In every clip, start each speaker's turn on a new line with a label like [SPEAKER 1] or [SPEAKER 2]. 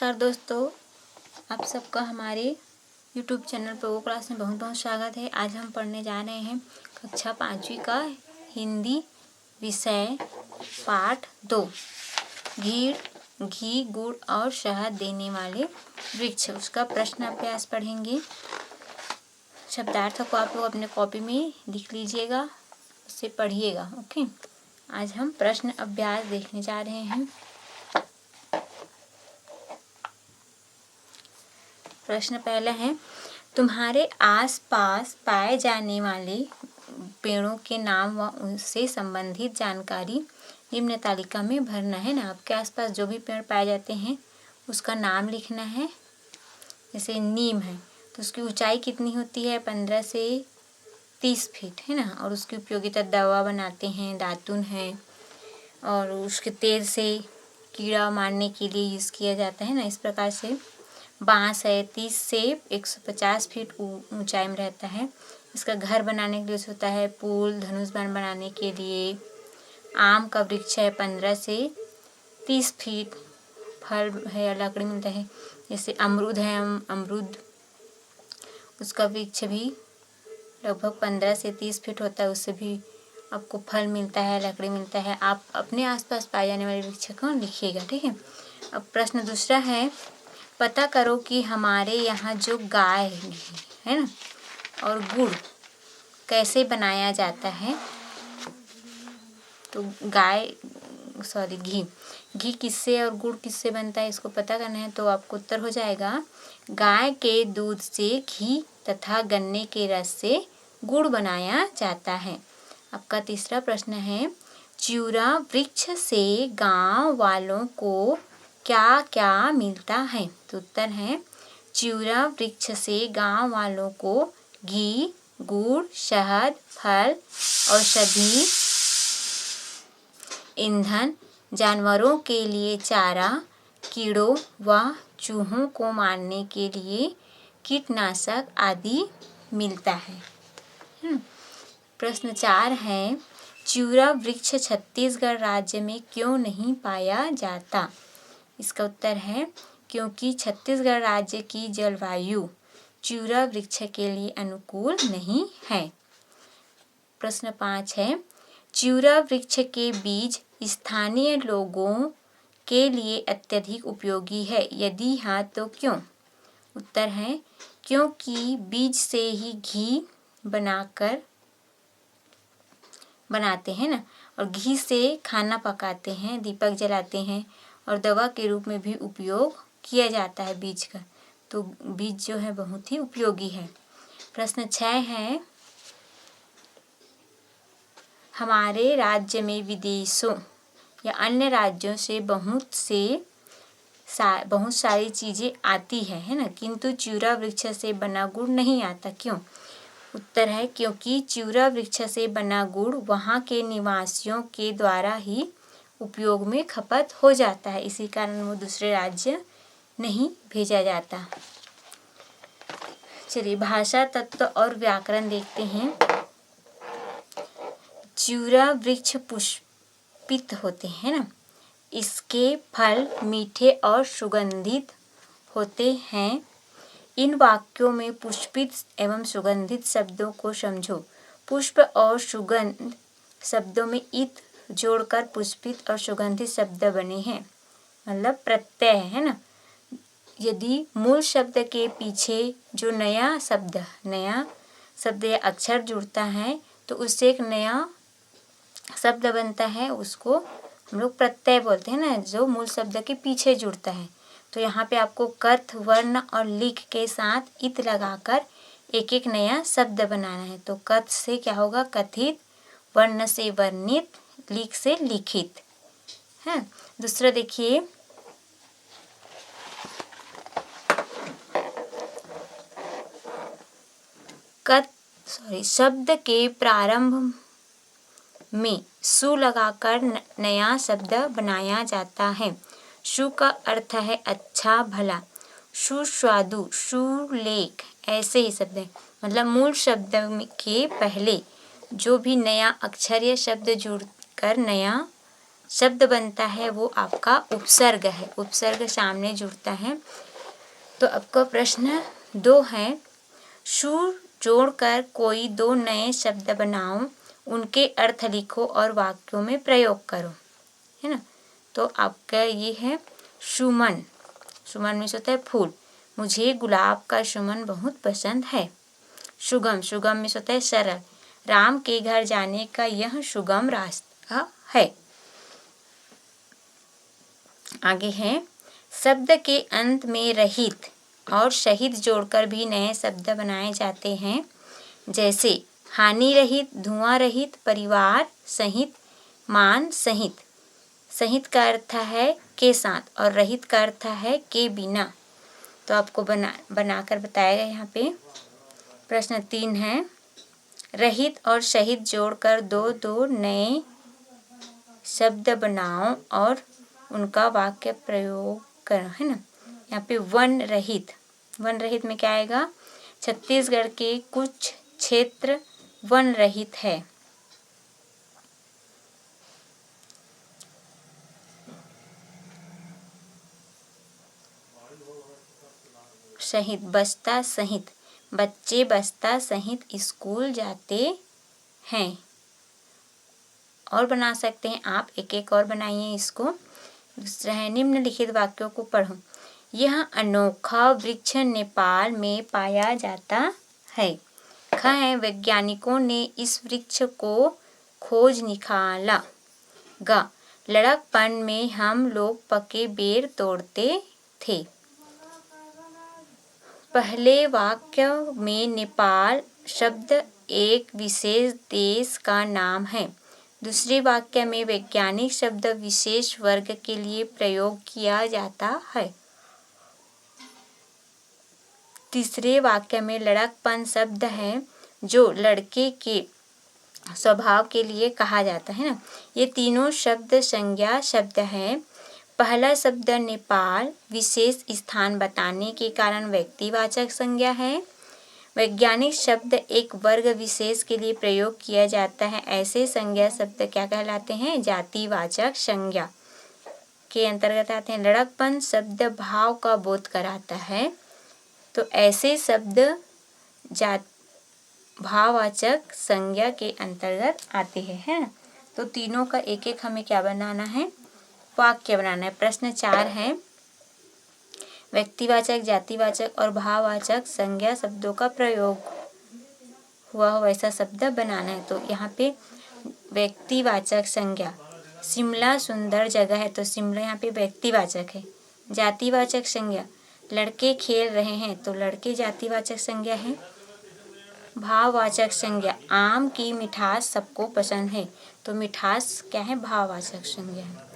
[SPEAKER 1] नमस्कार दोस्तों, आप सबका हमारे YouTube चैनल पर वो क्लास में बहुत बहुत स्वागत है। आज हम पढ़ने जा रहे हैं कक्षा 5वीं का हिंदी विषय पाठ 2 घी गुड़ और शहद देने वाले वृक्ष। उसका प्रश्न अभ्यास पढ़ेंगे। शब्दार्थ को आप लोग अपने कॉपी में लिख लीजिएगा, उससे पढ़िएगा। ओके, आज हम प्रश्न अभ्यास देखने जा रहे हैं। प्रश्न पहला है, तुम्हारे आसपास पाए जाने वाले पेड़ों के नाम व उनसे संबंधित जानकारी निम्न तालिका में भरना है ना। आपके आसपास जो भी पेड़ पाए जाते हैं उसका नाम लिखना है। जैसे नीम है तो उसकी ऊंचाई कितनी होती है? 15 से 30 फीट है ना। और उसकी उपयोगिता दवा बनाते हैं, दातुन है, और उसके तेल से कीड़ा मारने के लिए यूज़ किया जाता है ना। इस प्रकार से बांस है 30 से 150 फीट ऊंचाई में रहता है। इसका घर बनाने के लिए होता है, पुल धनुष बाण बनाने के लिए। आम का वृक्ष है 15 से 30 फीट, फल है या लकड़ी मिलता है। जैसे अमरूद है, अमरूद उसका वृक्ष भी लगभग 15 से 30 फीट होता है, उससे भी आपको फल मिलता है, लकड़ी मिलता है। आप अपने आसपास पाए जाने वाले वृक्ष को लिखिएगा, ठीक है। अब प्रश्न दूसरा है, पता करो कि हमारे यहाँ जो गाय है ना और गुड़ कैसे बनाया जाता है। तो घी किससे और गुड़ किससे बनता है, इसको पता करना है। तो आपको उत्तर हो जाएगा, गाय के दूध से घी तथा गन्ने के रस से गुड़ बनाया जाता है। आपका तीसरा प्रश्न है, चिउरा वृक्ष से गांव वालों को क्या क्या मिलता है। तो उत्तर है, चिउरा वृक्ष से गांव वालों को घी, गुड़, शहद, फल, औषधि, ईंधन, जानवरों के लिए चारा, कीड़ों व चूहों को मारने के लिए कीटनाशक आदि मिलता है। प्रश्न 4 है, चिउरा वृक्ष छत्तीसगढ़ राज्य में क्यों नहीं पाया जाता। इसका उत्तर है, क्योंकि छत्तीसगढ़ राज्य की जलवायु चिउरा वृक्ष के लिए अनुकूल नहीं है। प्रश्न 5 है, चिउरा वृक्ष के बीज स्थानीय लोगों के लिए अत्यधिक उपयोगी है, यदि हाँ तो क्यों। उत्तर है, क्योंकि बीज से ही घी बनाते हैं ना, और घी से खाना पकाते हैं, दीपक जलाते हैं, और दवा के रूप में भी उपयोग किया जाता है बीज का। तो बीज जो है बहुत ही उपयोगी है। प्रश्न 6 है, हमारे राज्य में विदेशों या अन्य राज्यों से बहुत सारी चीज़ें आती है ना, किंतु चिउरा वृक्ष से बना गुड़ नहीं आता, क्यों। उत्तर है, क्योंकि चिउरा वृक्ष से बना गुड़ वहाँ के निवासियों के द्वारा ही उपयोग में खपत हो जाता है, इसी कारण वो दूसरे राज्य नहीं भेजा जाता। चलिए भाषा तत्व और व्याकरण देखते हैं। चिउरा वृक्ष पुष्पित होते हैं ना, इसके फल मीठे और सुगंधित होते हैं। इन वाक्यों में पुष्पित एवं सुगंधित शब्दों को समझो। पुष्प और सुगंध शब्दों में इत जोड़कर पुष्पित और सुगंधित शब्द बने हैं, मतलब प्रत्यय है ना। यदि मूल शब्द के पीछे जो नया शब्द या अक्षर जुड़ता है तो उससे एक नया शब्द बनता है, उसको हम लोग प्रत्यय बोलते हैं ना, जो मूल शब्द के पीछे जुड़ता है। तो यहाँ पे आपको कर्थ, वर्ण और लिख के साथ इत लगाकर एक एक नया शब्द बनाना है। तो कर्थ से क्या होगा? कथित, वर्ण से वर्णित, लिख से लिखित है। दूसरा देखिए, शब्द के प्रारंभ में सु लगाकर नया शब्द बनाया जाता है। सु का अर्थ है अच्छा भला, सुस्वादु, सुलेख, ऐसे ही शब्द है। मतलब मूल शब्द के पहले जो भी नया अक्षर या शब्द जुड़कर नया शब्द बनता है वो आपका उपसर्ग है, उपसर्ग सामने जुड़ता है। तो आपका प्रश्न 2 है, शु जोड़कर कोई 2 नए शब्द बनाओ, उनके अर्थ लिखो और वाक्यों में प्रयोग करो, है ना। तो आपका ये है सुमन, सुमन मीन्स होता है फूल, मुझे गुलाब का सुमन बहुत पसंद है। सुगम, सुगम मीन्स होता है सरल, राम के घर जाने का यह सुगम रास्ता है। आगे है, शब्द के अंत में रहित और शहीद जोड़कर भी नए शब्द बनाए जाते हैं, जैसे हानि रहित, धुआं रहित, परिवार सहित, मान सहित। सहित का अर्थ है के साथ और रहित का अर्थ है के बिना। तो आपको बनाकर बताया गया यहाँ पे। प्रश्न 3 है, रहित और शहीद जोड़कर 2 नए शब्द बनाओ और उनका वाक्य प्रयोग करो, है ना। यहाँ पे वन रहित, वन रहित में क्या आएगा, छत्तीसगढ़ के कुछ क्षेत्र वन रहित है। शहीद, बस्ता सहित, बच्चे बस्ता सहित स्कूल जाते हैं। और बना सकते हैं आप, एक एक और बनाइए इसको। दूसरा है, निम्नलिखित वाक्यों को पढ़ो। यह अनोखा वृक्ष नेपाल में पाया जाता है। ख है, वैज्ञानिकों ने इस वृक्ष को खोज निकाला। ग, लड़कपन में हम लोग पके बेर तोड़ते थे। पहले वाक्य में नेपाल शब्द एक विशेष देश का नाम है। दूसरे वाक्य में वैज्ञानिक शब्द विशेष वर्ग के लिए प्रयोग किया जाता है। तीसरे वाक्य में लड़कपन शब्द है जो लड़के के स्वभाव के लिए कहा जाता है ना। ये तीनों शब्द संज्ञा शब्द हैं। पहला शब्द नेपाल विशेष स्थान बताने के कारण व्यक्तिवाचक संज्ञा है। वैज्ञानिक शब्द एक वर्ग विशेष के लिए प्रयोग किया जाता है। ऐसे संज्ञा शब्द क्या कहलाते हैं, जातिवाचक संज्ञा के अंतर्गत आते हैं। लड़कपन शब्द भाव का बोध कराता है, तो ऐसे शब्द भाववाचक संज्ञा के अंतर्गत आते हैं, है ना। तो तीनों का एक एक हमें क्या बनाना है, वाक्य बनाना है। प्रश्न 4 है, व्यक्तिवाचक, जातिवाचक और भाववाचक संज्ञा शब्दों का प्रयोग हुआ वैसा शब्द बनाना है। तो यहाँ पे व्यक्तिवाचक संज्ञा, शिमला सुंदर जगह है, तो शिमला यहाँ पे व्यक्तिवाचक है। जातिवाचक संज्ञा, लड़के खेल रहे हैं, तो लड़के जातिवाचक संज्ञा है। भाववाचक संज्ञा, आम की मिठास सबको पसंद है, तो मिठास क्या है, भाववाचक संज्ञा है।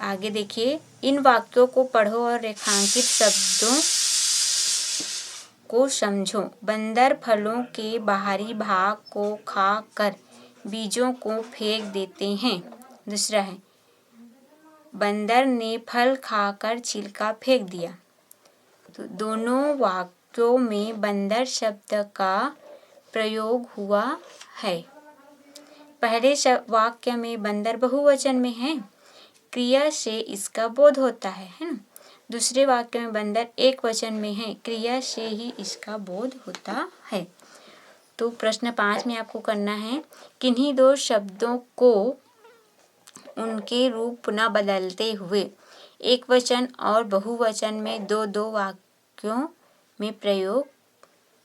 [SPEAKER 1] आगे देखिए, इन वाक्यों को पढ़ो और रेखांकित शब्दों को समझो। बंदर फलों के बाहरी भाग को खा कर बीजों को फेंक देते हैं। दूसरा है, बंदर ने फल खाकर छिलका फेंक दिया। तो दोनों वाक्यों में बंदर शब्द का प्रयोग हुआ है। पहले वाक्य में बंदर बहुवचन में है, क्रिया से इसका बोध होता है ना। दूसरे वाक्य में बंदर एक वचन में है, क्रिया से ही इसका बोध होता है। तो प्रश्न 5 में आपको करना है, किन्हीं 2 शब्दों को उनके रूप न बदलते हुए एक वचन और बहुवचन में 2 वाक्यों में प्रयोग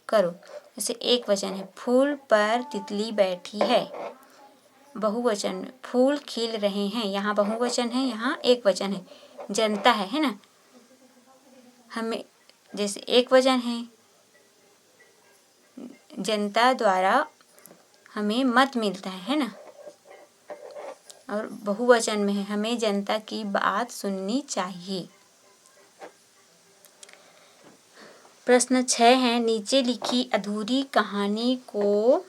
[SPEAKER 1] करो। जैसे एक वचन है, फूल पर तितली बैठी है। बहुवचन में फूल खिल रहे हैं, यहाँ बहुवचन है, यहाँ एक वचन है। जनता है ना, हमें जैसे एक वचन है, जनता द्वारा हमें मत मिलता है ना। और बहुवचन में है, हमें जनता की बात सुननी चाहिए। प्रश्न 6 है, नीचे लिखी अधूरी कहानी को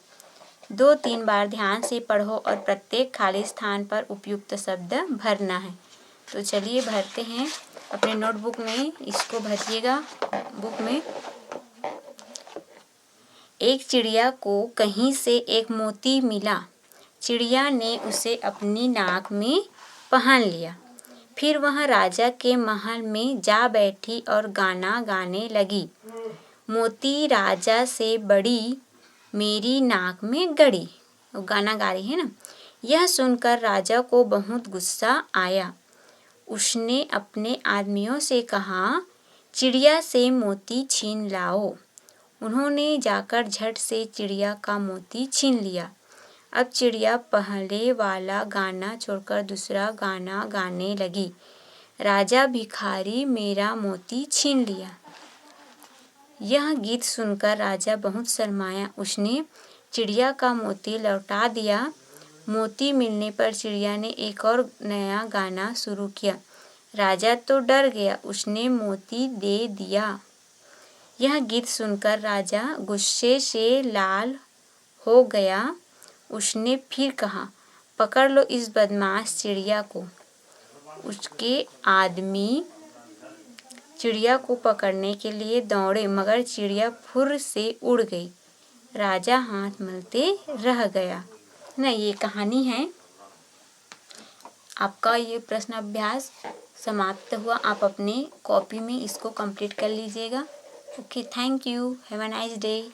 [SPEAKER 1] 2-3 बार ध्यान से पढ़ो और प्रत्येक खाली स्थान पर उपयुक्त शब्द भरना है। तो चलिए भरते हैं अपने नोटबुक में, इसको भरिएगा बुक में। एक चिड़िया को कहीं से एक मोती मिला, चिड़िया ने उसे अपनी नाक में पहन लिया। फिर वह राजा के महल में जा बैठी और गाना गाने लगी। मोती राजा से बड़ी मेरी नाक में गड़ी। वो गाना गा रही है ना। यह सुनकर राजा को बहुत गुस्सा आया। उसने अपने आदमियों से कहा, चिड़िया से मोती छीन लाओ। उन्होंने जाकर झट से चिड़िया का मोती छीन लिया। अब चिड़िया पहले वाला गाना छोड़कर दूसरा गाना गाने लगी। राजा भिखारी मेरा मोती छीन लिया। यह गीत सुनकर राजा बहुत शर्माया। उसने चिड़िया का मोती लौटा दिया। मोती मिलने पर चिड़िया ने एक और नया गाना शुरू किया। राजा तो डर गया। उसने मोती दे दिया। यह गीत सुनकर राजा गुस्से से लाल हो गया। उसने फिर कहा, पकड़ लो इस बदमाश चिड़िया को। उसके आदमी चिड़िया को पकड़ने के लिए दौड़े, मगर चिड़िया फुर्र से उड़ गई। राजा हाथ मलते रह गया। ना, ये कहानी है। आपका ये प्रश्न अभ्यास समाप्त हुआ। आप अपने कॉपी में इसको कंप्लीट कर लीजिएगा। Okay, thank you. Have a nice day.